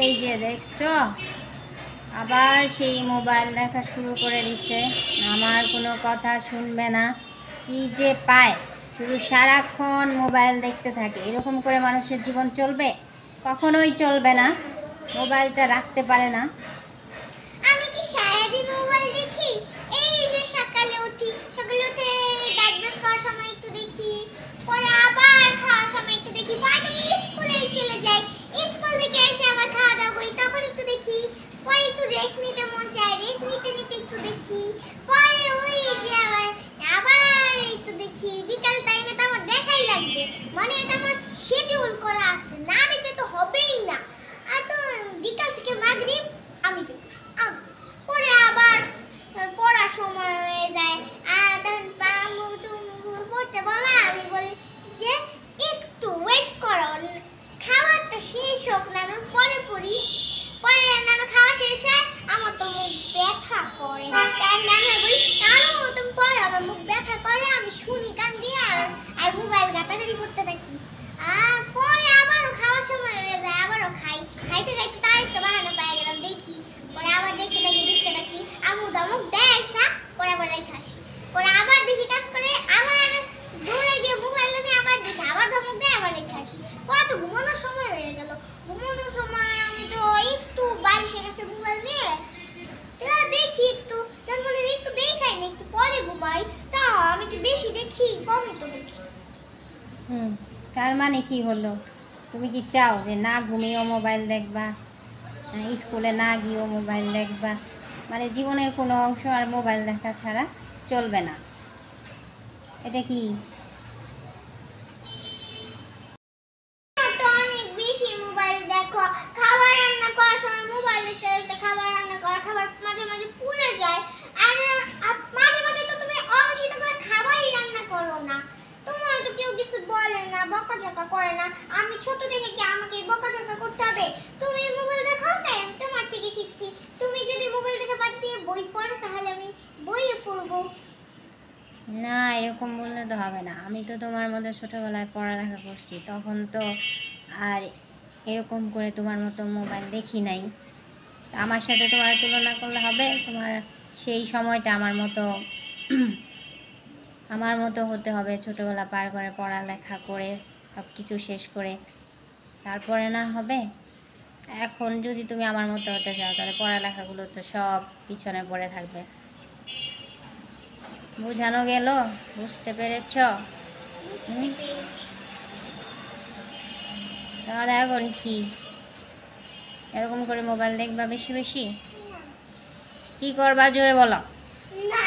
এই যে দেখছো, আবার সেই মোবাইল দেখা শুরু করে দিছে। আমার কোনো কথা শুনবে না, কি যে পায়, শুধু সারাক্ষণ মোবাইল দেখতে থাকে। এরকম করে মানুষের জীবন চলবে? কখনোই চলবে না। মোবাইলটা রাখতে পারে না। আমি কি সারাদিন মোবাইল দেখি? এই যে সকালে উঠে দাঁত ব্রাশ করার সময় একটু দেখি, পরে আবার খাওয়ার সময় একটু দেখি, পরে তুমি স্কুলে চলে যাই, স্কুল থেকে এসে আবার খাওয়া দাওয়া করি, তখন একটু দেখি, পরে একটু রেস্ট নিতে মন চায়, রেস্ট নিতে নিতে একটু দেখি, পরে ওই যে আবার আবার একটু দেখি। বিকাল টাইমে তো আমার দেখাই লাগবে, মানে এটা আমার শিডিউল করা আছে, না দেখলে তো হবেই না। আর তো বিকাল থেকে মাগরিব আমি দেখি, পরে আবার পড়ার সময় হয়ে যায়, আর তখন পড়তে বলা, আমি বলি যে একটু ওয়েট করো, খাবারটা শেষ হোক, না পরে পড়ি। পরে নানু খাওয়া শেষ হয়, আমার তো মুখ ব্যথা করে, তার নানু বলি নানু তুমি পড়ো, আমার মুখ ব্যথা করে, আমি শুনি কান দিয়ে আর মোবাইল ঘাটাঘাটি করতে থাকি। আর পরে আবারও খাওয়ার সময় হয়ে যায়, আবারও খাইতে যাইতে তার একটা বাহানা পেয়ে গেলাম, দেখি, পরে আবার দেখতে থাকি আমু দামুক দেয় আসা, পরে আবার রেখে আসি, পরে আবার দেখি কাজ করে, আবার দৌড়ে গিয়ে মোবাইল নিয়ে আবার দেখি, আবার ধমক দেয়, আবার রেখে আসি। পরে তো ঘুমানোর সময় হয়ে গেল, ঘুমানোর সময় আমি তো একটু বালিশের কাছে মোবাইল নিয়ে দেখি, একটু দেখাই না, একটু পরে ঘুমাই, তা আমি তো বেশি দেখি, কমই তো দেখি। তার মানে কি হলো? তুমি কি চাও যে না ঘুমিয়েও মোবাইল দেখবা, স্কুলে না গিয়েও মোবাইল দেখবা? মানে জীবনের কোনো অংশ আর মোবাইল দেখা ছাড়া চলবে না, এটা কি? অনেক বেশি মোবাইল দেখো, খাবার রান্না করার সময় মোবাইল দেখতে দেখতে খাবার রান্না করা, খাবার মাঝে মাঝে পুড়ে যায়, আর মাঝে মাঝে তো তুমি অলসিত করে খাবারই রান্না করো না, তোমার তো কেউ কিছু বলে না, বকাঝকা করে না। আমি ছোট থেকে কি আমাকে বকাঝকা করতে হবে? তুমি মোবাইল দেখো, তাই আমি তোমার থেকে শিখছি। তুমি যদি মোবাইল দেখে বাদ দিয়ে বই পড়ো, তাহলে আমি বইয়ে পড়বো। না, এরকম বললে তো হবে না। আমি তো তোমার মতো ছোটোবেলায় পড়ালেখা করছি, তখন তো আর এরকম করে তোমার মতো মোবাইল দেখি নাই। আমার সাথে তোমার তুলনা করলে হবে? তোমার সেই সময়টা আমার মতো হতে হবে, ছোটোবেলা পার করে পড়ালেখা করে সব কিছু শেষ করে, তারপরে না হবে? এখন যদি তুমি আমার মতো হতে চাও, তাহলে পড়ালেখাগুলো তো সব পিছনে পড়ে থাকবে। বোঝানো গেল? বুঝতে পেরেছ? তাহলে এখন কি এরকম করে মোবাইল দেখবা বেশি বেশি? কি করবা জোরে বলো। না